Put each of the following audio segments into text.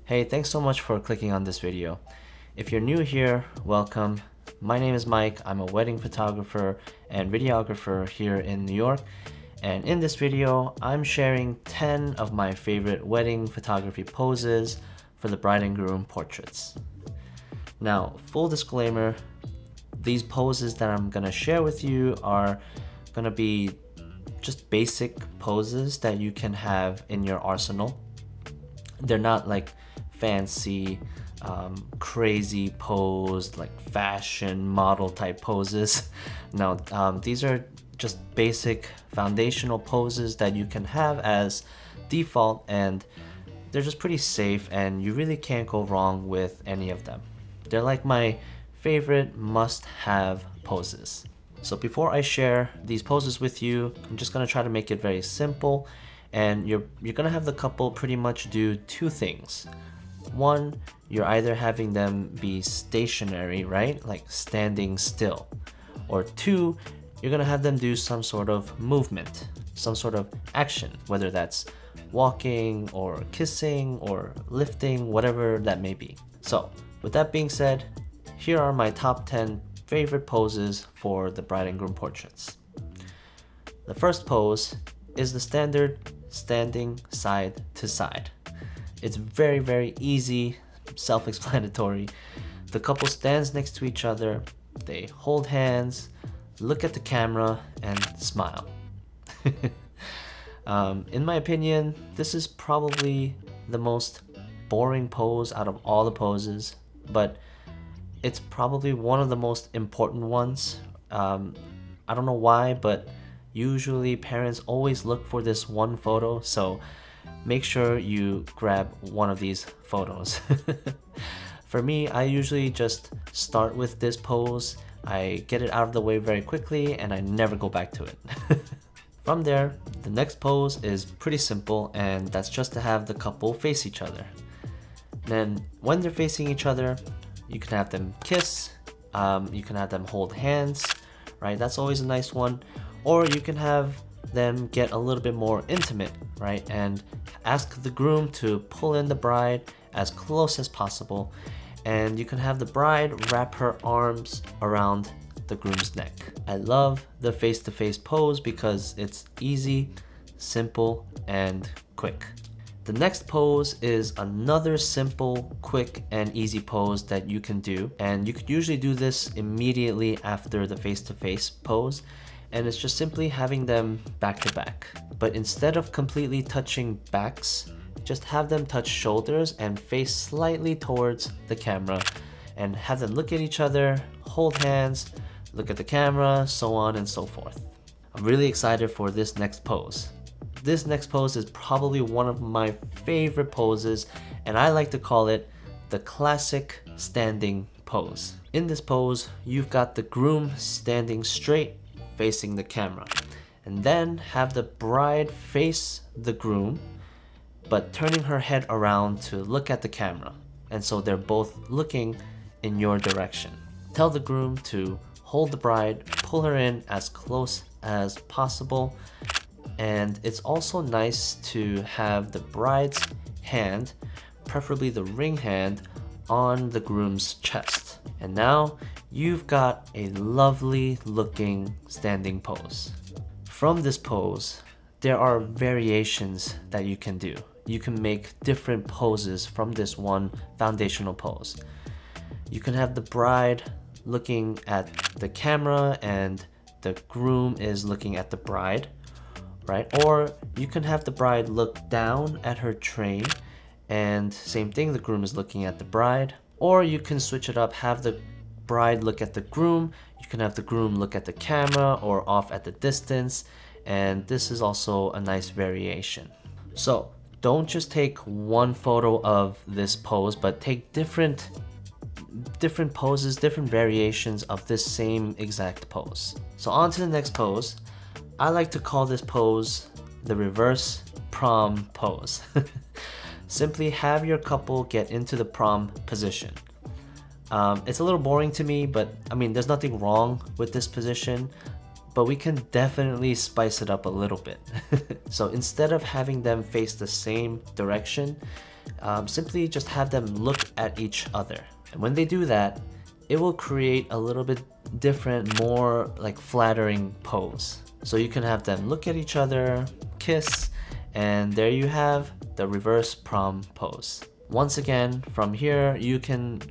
Hey, thanks so much for clicking on this video. If you're new here, welcome. My name is Mike. I'm a wedding photographer and videographer here in New York. And in this video, I'm sharing 10 of my favorite wedding photography poses for the bride and groom portraits. Now, full disclaimer, these poses that I'm gonna share with you are gonna be just basic poses that you can have in your arsenal. They're not like fancy, crazy pose, like fashion model type poses. No, these are just basic foundational poses that you can have as default, and they're just pretty safe and you really can't go wrong with any of them. They're like my favorite must-have poses. So before I share these poses with you, I'm just gonna try to make it very simple, and you're gonna have the couple pretty much do two things. One, you're either having them be stationary, right? Like standing still. Or two, you're gonna have them do some sort of movement, some sort of action, whether that's walking or kissing or lifting, whatever that may be. So with that being said, here are my top 10 favorite poses for the bride and groom portraits. The first pose is the standard standing side to side. It's very, very easy, self-explanatory. The couple stands next to each other, they hold hands, look at the camera, and smile. In my opinion, this is probably the most boring pose out of all the poses, but it's probably one of the most important ones. I don't know why, but usually parents always look for this one photo, so make sure you grab one of these photos. For me, I usually just start with this pose, I get it out of the way very quickly, and I never go back to it. From there, the next pose is pretty simple, and that's just to have the couple face each other. Then when they're facing each other, you can have them kiss, you can have them hold hands, right? That's always a nice one. Or you can have them get a little bit more intimate, right? And ask the groom to pull in the bride as close as possible. And you can have the bride wrap her arms around the groom's neck. I love the face-to-face pose because it's easy, simple, and quick. The next pose is another simple, quick, and easy pose that you can do. And you could usually do this immediately after the face-to-face pose. And it's just simply having them back to back. But instead of completely touching backs, just have them touch shoulders and face slightly towards the camera, and have them look at each other, hold hands, look at the camera, so on and so forth. I'm really excited for this next pose. This next pose is probably one of my favorite poses, and I like to call it the classic standing pose. In this pose, you've got the groom standing straight, facing the camera, and then have the bride face the groom, but turning her head around to look at the camera, and so they're both looking in your direction. Tell the groom to hold the bride, pull her in as close as possible. And it's also nice to have the bride's hand, preferably the ring hand, on the groom's chest. And now you've got a lovely looking standing pose. From this pose, there are variations that you can do. You can make different poses from this one foundational pose. You can have the bride looking at the camera and the groom is looking at the bride, right? Or you can have the bride look down at her train, and same thing, the groom is looking at the bride. Or you can switch it up, have the bride look at the groom, you can have the groom look at the camera or off at the distance, and this is also a nice variation. So don't just take one photo of this pose, but take different poses, different variations of this same exact pose. So on to the next pose. I like to call this pose the reverse prom pose. Simply have your couple get into the prom position. It's a little boring to me, but I mean, there's nothing wrong with this position, but we can definitely spice it up a little bit. So instead of having them face the same direction, simply just have them look at each other. And when they do that, it will create a little bit different, more like flattering pose. So you can have them look at each other, kiss, and there you have the reverse prom pose. Once again, from here, you can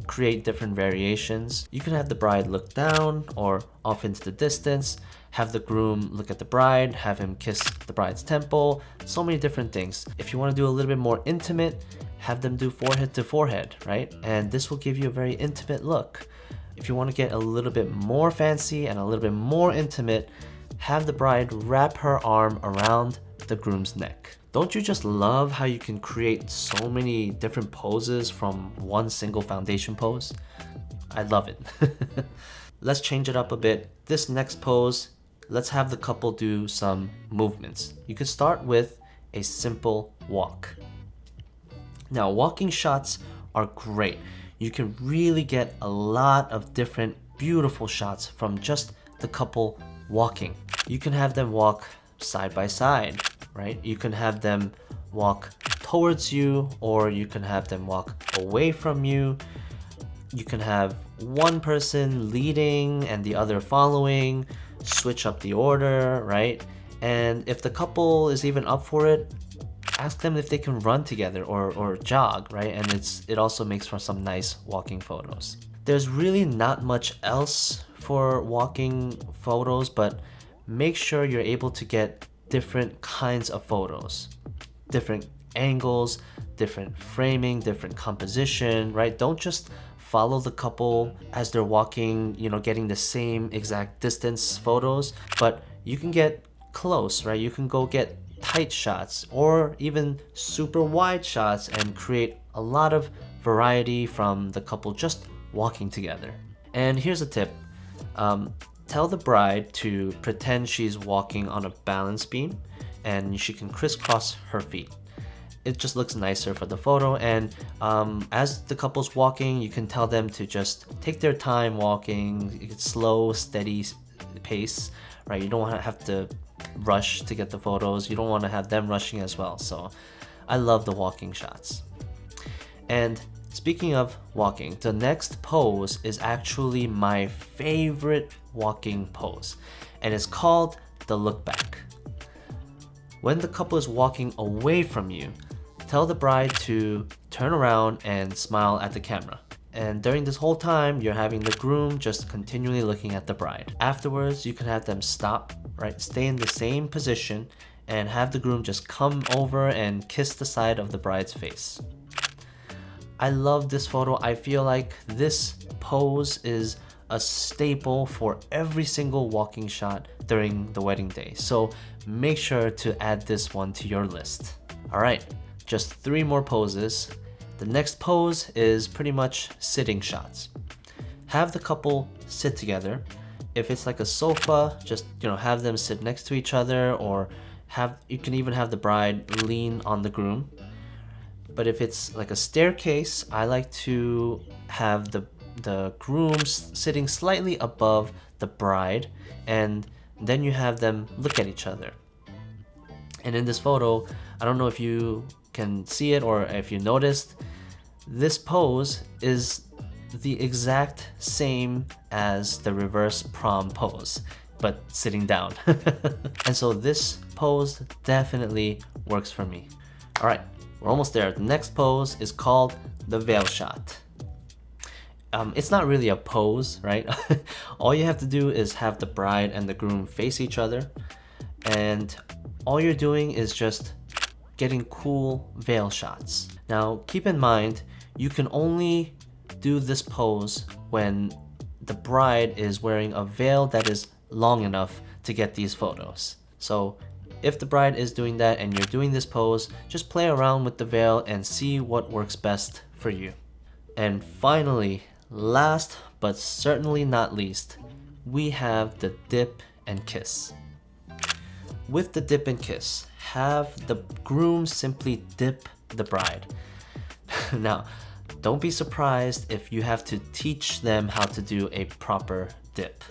create different variations. You can have the bride look down or off into the distance, have the groom look at the bride, have him kiss the bride's temple, so many different things. If you want to do a little bit more intimate, have them do forehead to forehead, right? And this will give you a very intimate look. If you want to get a little bit more fancy and a little bit more intimate, have the bride wrap her arm around the groom's neck. Don't you just love how you can create so many different poses from one single foundation pose? I love it. Let's change it up a bit. This next pose, let's have the couple do some movements. You can start with a simple walk. Now, walking shots are great. You can really get a lot of different beautiful shots from just the couple walking. You can have them walk side by side, right? You can have them walk towards you, or you can have them walk away from you. You can have one person leading and the other following, switch up the order, right? And if the couple is even up for it, ask them if they can run together or jog, right? And it also makes for some nice walking photos. There's really not much else for walking photos, but make sure you're able to get different kinds of photos, different angles, different framing, different composition, right? Don't just follow the couple as they're walking, getting the same exact distance photos, but you can get close, right? You can go get tight shots or even super wide shots and create a lot of variety from the couple just walking together. And here's a tip. Tell the bride to pretend she's walking on a balance beam and she can crisscross her feet. It just looks nicer for the photo, and as the couple's walking, you can tell them to just take their time walking, slow, steady pace, right? You don't want to have to rush to get the photos. You don't want to have them rushing as well. So I love the walking shots. And speaking of walking, the next pose is actually my favorite walking pose, and it's called the look back. When the couple is walking away from you, tell the bride to turn around and smile at the camera. And during this whole time, you're having the groom just continually looking at the bride. Afterwards, you can have them stop, right? Stay in the same position and have the groom just come over and kiss the side of the bride's face. I love this photo. I feel like this pose is a staple for every single walking shot during the wedding day. So make sure to add this one to your list. All right, just 3 more poses. The next pose is pretty much sitting shots. Have the couple sit together. If it's like a sofa, just have them sit next to each other, or you can even have the bride lean on the groom. But if it's like a staircase, I like to have the groom sitting slightly above the bride, and then you have them look at each other. And in this photo, I don't know if you can see it or if you noticed, this pose is the exact same as the reverse prom pose, but sitting down. And so this pose definitely works for me. All right, we're almost there. The next pose is called the veil shot. It's not really a pose, right? All you have to do is have the bride and the groom face each other, and all you're doing is just getting cool veil shots. Now, keep in mind, you can only do this pose when the bride is wearing a veil that is long enough to get these photos. So if the bride is doing that and you're doing this pose, just play around with the veil and see what works best for you. And finally, last but certainly not least, we have the dip and kiss. With the dip and kiss, have the groom simply dip the bride. Now, don't be surprised if you have to teach them how to do a proper dip.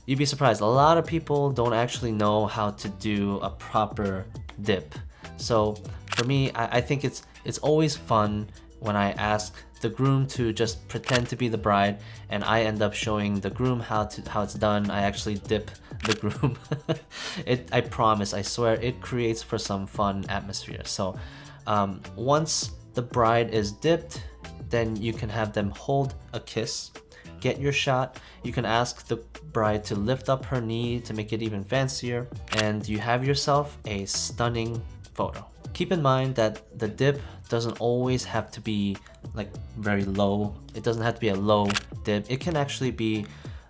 You'd be surprised. A lot of people don't actually know how to do a proper dip. So For me, I think it's always fun when I ask the groom to just pretend to be the bride and I end up showing the groom how it's done. I actually dip the groom. I promise, I swear, it creates for some fun atmosphere. So once the bride is dipped, then you can have them hold a kiss, get your shot. You can ask the bride to lift up her knee to make it even fancier, and you have yourself a stunning photo. Keep in mind that the dip doesn't always have to be like very low. It doesn't have to be a low dip. It can actually be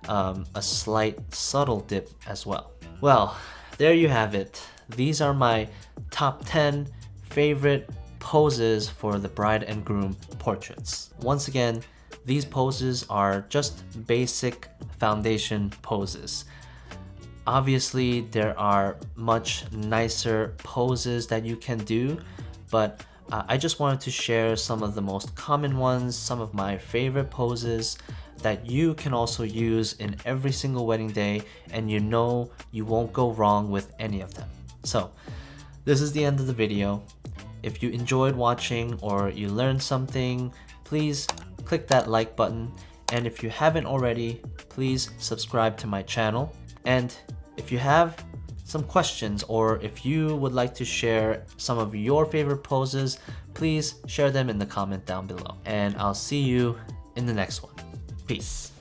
a slight subtle dip as well. Well, there you have it. These are my top 10 favorite poses for the bride and groom portraits. Once again, these poses are just basic foundation poses. Obviously, there are much nicer poses that you can do, but I just wanted to share some of the most common ones, some of my favorite poses that you can also use in every single wedding day, and you know you won't go wrong with any of them. So, this is the end of the video. If you enjoyed watching or you learned something, please click that like button, and if you haven't already, please subscribe to my channel. And if you have some questions or if you would like to share some of your favorite poses, please share them in the comment down below. And I'll see you in the next one. Peace.